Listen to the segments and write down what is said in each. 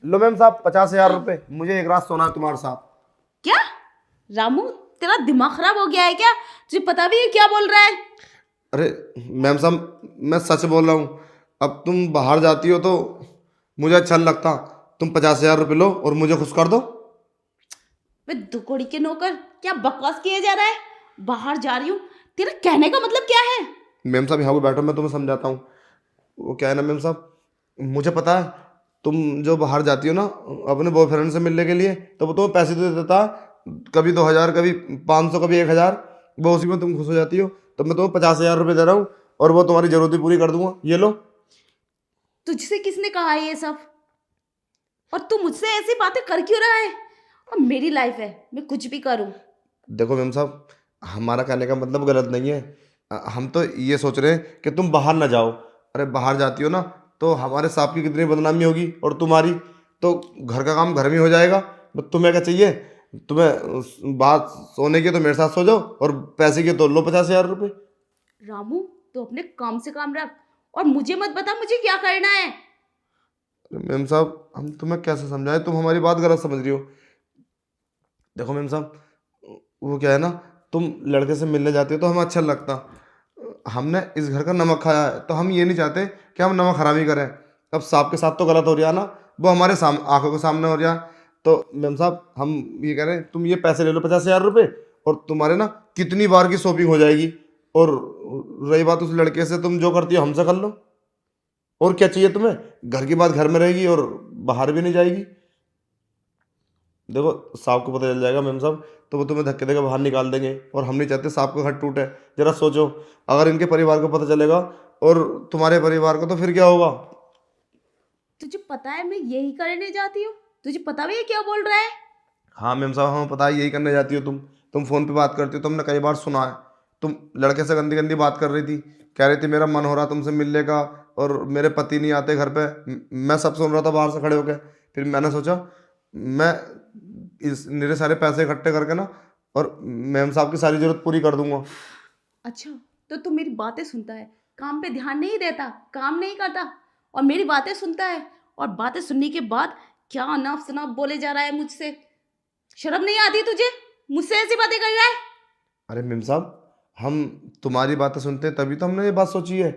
लो ma'am साहब 50,000 रुपए, मुझे एक रात सोना है तुम्हारे साथ। क्या रामू, तेरा दिमाग खराब हो गया है क्या? तुझे पता भी है क्या बोल रहा है? अरे मैम साहब मैं सच बोल रहा हूँ। अब तुम बाहर जाती हो तो मुझे अच्छा नहीं लगता। तुम 50,000 रुपये लो और मुझे खुश कर दो। वे दुकोड़ी के नौकर, क्या बकवास किए जा रहा है? बाहर जा रही हूँ, तेरा कहने का मतलब क्या है? मैम साहब यहाँ पे बैठो, मैं तुम्हें समझाता हूँ। वो क्या है ना मैम साहब, मुझे पता है तुम जो बाहर जाती हो ना अपने बॉयफ्रेंड से मिलने के लिए, तो वो तुम्हें पैसे दे देता है, कभी 2,000, कभी 500, कभी 1,000। वो उसी में तुम खुश हो जाती हो। तो मैं तुम्हें 50,000 रुपये दे रहा हूँ और वो तुम्हारी जरूरत भी पूरी कर दूंगा, ये लो। तुझसे किसने कहा है ये सब? और तू मुझसे ऐसी बातें कर क्यों रहा है? और मेरी लाइफ है, मैं कुछ भी करूं। देखो मैम साहब, हमारा कहने का मतलब गलत नहीं है। हम तो ये सोच रहे हैं कि तुम बाहर ना जाओ। अरे बाहर जाती हो ना तो हमारे साहब की कितनी बदनामी होगी, और तुम्हारी तो घर का काम घर में हो जाएगा। तो तुम्हें क्या चाहिए? तुम्हें बात सोने की तो मेरे साथ सो जाओ, और पैसे की तो लो 50,000 रुपये। रामू, तू अपने काम से काम रख और मुझे मत बता मुझे क्या करना है। मैम साहब हम तुम्हें कैसे समझाएं, तुम हमारी बात गलत समझ रही हो। देखो मैम साहब, वो क्या है ना, तुम लड़के से मिलने जाती हो तो हमें अच्छा नहीं लगता। हमने इस घर का नमक खाया है तो हम ये नहीं चाहते कि हम नमक हरामी करें। अब साहब के साथ तो गलत हो रहा है ना, वो हमारे आंखों के सामने हो रहा है। तो मैम साहब हम ये कह रहे हैं तुम ये पैसे ले लो 50,000 रुपये, और तुम्हारे ना कितनी बार की शॉपिंग हो जाएगी। और रही बात उस लड़के से, तुम जो करती हो हमसे कर लो। और क्या चाहिए तुम्हें? घर की बात घर में रहेगी और बाहर भी नहीं जाएगी। देखो सांप को पता चल जाएगा मैम साहब, तो वो तुम्हें धक्के देकर बाहर निकाल देंगे, और हम नहीं चाहते सांप का घर टूटे। जरा सोचो, अगर इनके परिवार को पता चलेगा और तुम्हारे परिवार को, तो फिर क्या होगा? तुझे पता है मैं यही करने जाती हूँ? तुझे पता भी है क्या बोल रहा है? हाँ मैम साहब हमें पता है यही करने जाती हो तुम फोन पे बात करती हो, तुमने कई बार सुना है। तुम लड़के से गंदी गंदी बात कर रही थी, कह रही थी मेरा मन हो रहा तुमसे मिलने का, और मेरे पति नहीं आते घर पे। मैं सब सुन रहा था बाहर से खड़े होकर। फिर मैंने सोचा मैं इस मेरे सारे पैसे इकट्ठे करके ना, और मैम साहब की सारी जरूरत पूरी कर दूंगा। अच्छा, तो तू मेरी बातें सुनता है, काम पे ध्यान नहीं देता, काम नहीं करता, और मेरी बातें सुनता है, और बातें सुनने के बाद क्या अनाप शनाप बोले जा रहा है मुझसे। शर्म नहीं आती तुझे? मुझसे ऐसी बातें कर रहा है? अरे मैम साहब हम तुम्हारी बातें सुनते हैं तभी तो हमने ये बात सोची है।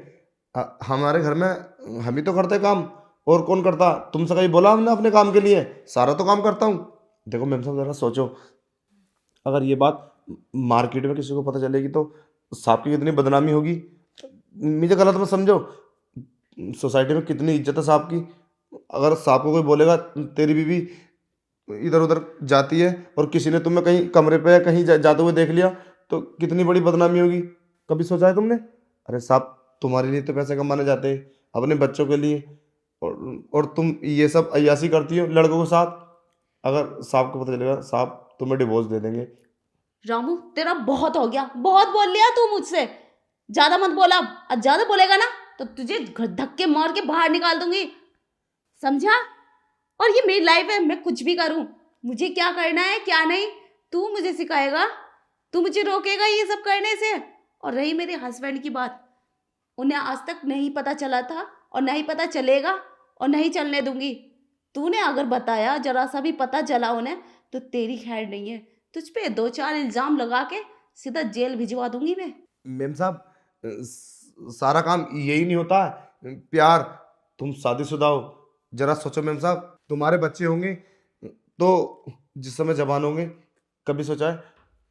हमारे घर में हम ही तो करते काम, और कौन करता? तुमसे कहीं बोला हमने अपने काम के लिए? सारा तो काम करता हूँ। देखो मैम साहब जरा सोचो, अगर ये बात मार्केट में किसी को पता चलेगी तो साहब की कितनी बदनामी होगी। मुझे गलत मत समझो, सोसाइटी में कितनी इज्जत है साहब की। अगर साहब को कोई बोलेगा तेरी बीवी इधर उधर जाती है, और किसी ने तुम्हें कहीं कमरे पे या कहीं जाते हुए देख लिया, तो कितनी बड़ी बदनामी होगी। कभी सोचा है तुमने? अरे साहब तुम्हारे लिए तो पैसे कमाने जाते हैं, अपने बच्चों के लिए। और तुम ये सब अय्याशी करती हो लड़कों के साथ। अगर साहब को पता चलेगा साहब तुम्हें डिवोर्स दे देंगे। रामू, तेरा बहुत हो गया, बहुत बोल लिया तू मुझसे। ज्यादा मत बोला, और ज्यादा बोलेगा ना तो तुझे धक्के मार के बाहर निकाल दूंगी, समझा? और ये मेरी लाइफ है, मैं कुछ भी करूं, मुझे क्या करना है क्या नहीं तू मुझे सिखाएगा? तू मुझे रोकेगा ये सब करने से? और रही मेरे हस्बैंड की बात, उन्हें आज तक नहीं पता चला था, और नहीं पता चलेगा, और नहीं चलने दूंगी। तूने अगर बताया, जरा सा भी पता चला उन्हें, तो तेरी खैर नहीं है। तुझ पे दो चार इल्जाम लगा के सीधा जेल भिजवा दूंगी मैं। मेम साहब सारा काम यही नहीं होता है प्यार। तुम शादीशुदा हो, जरा सोचो मेम साहब, तुम्हारे बच्चे होंगे तो जिस समय जवान होंगे, कभी सोचा है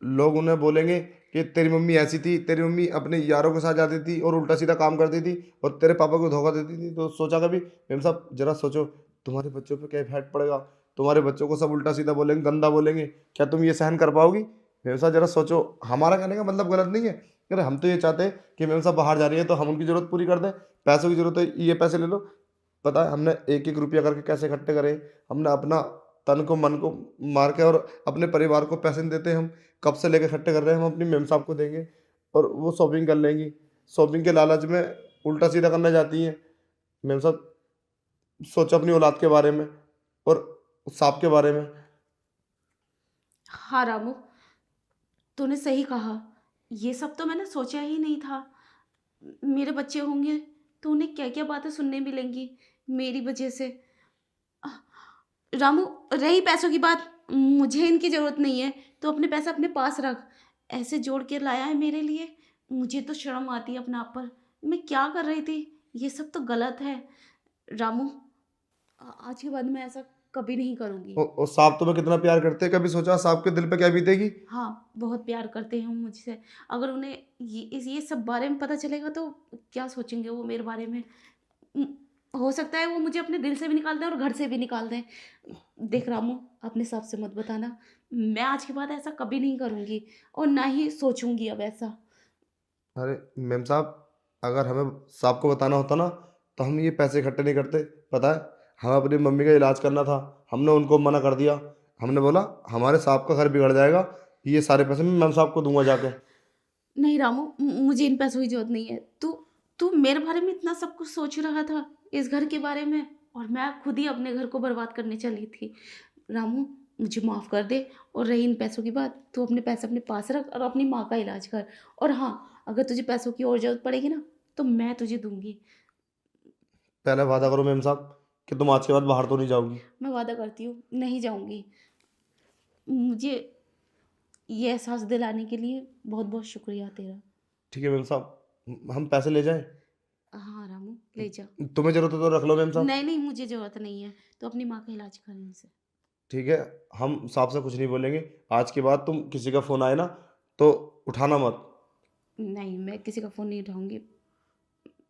लोग उन्हें बोलेंगे कि तेरी मम्मी ऐसी थी, तेरी मम्मी अपने यारों के साथ जाती थी और उल्टा सीधा काम करती थी, और तेरे पापा को धोखा देती थी? तो सोचा कभी? मेम साहब जरा सोचो, तुम्हारे बच्चों पे क्या इफेक्ट पड़ेगा। तुम्हारे बच्चों को सब उल्टा सीधा बोलेंगे, गंदा बोलेंगे, क्या तुम ये सहन कर पाओगी? मेम साहब जरा सोचो, हमारा कहने का मतलब गलत नहीं है। अरे हम तो ये चाहते हैं कि मेम साहब बाहर जा रही है तो हम उनकी जरूरत पूरी कर दें। पैसों की जरूरत है, ये पैसे ले लो। पता है हमने एक एक रुपया करके कैसे इकट्ठे करे। हमने अपना तन को मन को मार के, और अपने परिवार को पैसे नहीं देते हम। कब से लेके इकट्ठे कर रहे हैं, हम अपनी मेम साहब को देंगे और वो शॉपिंग कर लेंगी। शॉपिंग के लालच में उल्टा सीधा करने जाती हैं। मेम साहब सोचो अपनी औलाद के बारे में और सांप के बारे में। हाँ रामू, तूने सही कहा, ये सब तो मैंने सोचा ही नहीं था। मेरे बच्चे होंगे तो उन्हें क्या क्या बातें सुनने मिलेंगी मेरी वजह से। रामू, रही पैसों की बात, मुझे इनकी ज़रूरत नहीं है, तो अपने पैसे अपने पास रख। ऐसे जोड़ के लाया है मेरे लिए, मुझे तो शर्म आती है अपने आप पर। मैं क्या कर रही थी, ये सब तो गलत है। रामू, आज के बाद मैं ऐसा कभी नहीं करूँगी। और साहब तुम्हें कितना प्यार करते हैं, कभी सोचा साहब के दिल पे क्या बीतेगी? हाँ, बहुत प्यार करते हैं मुझसे। अगर उन्हें ये सब बारे में पता चलेगा तो क्या सोचेंगे वो मेरे बारे में। उम, हो सकता है वो मुझे अपने दिल से भी निकाल दें और घर से भी निकाल दें। देख रामू, अपने हिसाब से मत बताना। मैं आज के बाद ऐसा कभी नहीं करूँगी और ना ही सोचूंगी अब ऐसा। अरे मेम साहब, अगर हमें साहब को बताना होता ना तो हम ये पैसे इकट्ठे नहीं करते। पता है, हमें अपनी मम्मी का इलाज करना था, हमने उनको मना कर दिया। हमने बोला हमारे साहब का घर बिगड़ जाएगा, ये सारे पैसे मैं मैम साहब को दूंगा जाके। नहीं रामू, मुझे इन पैसों की जरूरत नहीं है। तू तू मेरे बारे में इतना सब कुछ सोच रहा था, इस घर के बारे में, और मैं खुद ही अपने घर को बर्बाद करने चली थी। रामू, मुझे माफ़ कर दे। और रही इन पैसों की बात, तू अपने पैसे अपने पास रख और अपनी माँ का इलाज कर। और हाँ, अगर तुझे पैसों की और ज़रूरत पड़ेगी ना तो मैं तुझे दूंगी। पहले वादा करो मेम साहब कि तुम आज के बाद बाहर तो नहीं जाओगी। मैं वादा करती हूँ नहीं जाऊंगी। मुझे ये एहसास दिलाने के लिए बहुत बहुत शुक्रिया तेरा। ठीक है मेम साहब, हम पैसे ले जाएं? हाँ रामू, ले जा। तुम्हें जरूरत है तो रख लो मेम साहब। नहीं नहीं, मुझे ज़रूरत नहीं है, तो अपनी माँ का इलाज कर इनसे। ठीक है, हम साहब से कुछ नहीं बोलेंगे। आज के बाद तुम किसी का फ़ोन आए ना तो उठाना मत। नहीं, मैं किसी का फ़ोन नहीं उठाऊंगी।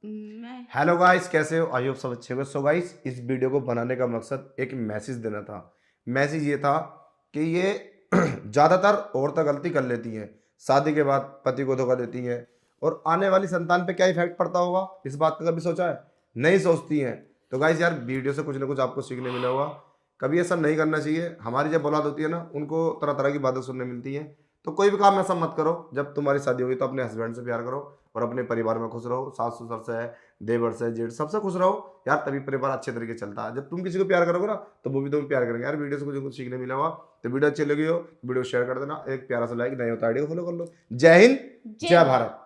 मैं हेलो गाइस, कैसे हो? आई होप सब अच्छे हो। सो गाइस, इस वीडियो को बनाने का मकसद एक मैसेज देना था। मैसेज ये था कि ये ज़्यादातर औरतें गलती कर लेती हैं, शादी के बाद पति को धोखा देती हैं, और आने वाली संतान पे क्या इफेक्ट पड़ता होगा इस बात का कभी सोचा है? नहीं सोचती हैं। तो गाइस यार, वीडियो से कुछ ना कुछ आपको सीखने मिला होगा। कभी ऐसा नहीं करना चाहिए। हमारी जब औलाद होती है ना, उनको तरह तरह की बातें सुनने मिलती हैं। तो कोई भी काम ऐसा मत करो। जब तुम्हारी शादी होगी तो अपने हस्बैंड से प्यार करो और अपने परिवार में खुश रहो। सास ससुर से, देवर से, जेठ, सबसे खुश रहो यार, तभी परिवार अच्छे तरीके से चलता है। जब तुम किसी को प्यार करोगे ना तो वो भी तुम्हें प्यार करेंगे। यार वीडियो से कुछ कुछ सीखने मिला हुआ तो वीडियो अच्छी लगी हो वीडियो शेयर कर देना, एक प्यारा सा लाइक, नए होता आइडिया को फॉलो कर लो। जय हिंद, जय जय भारत। भारत।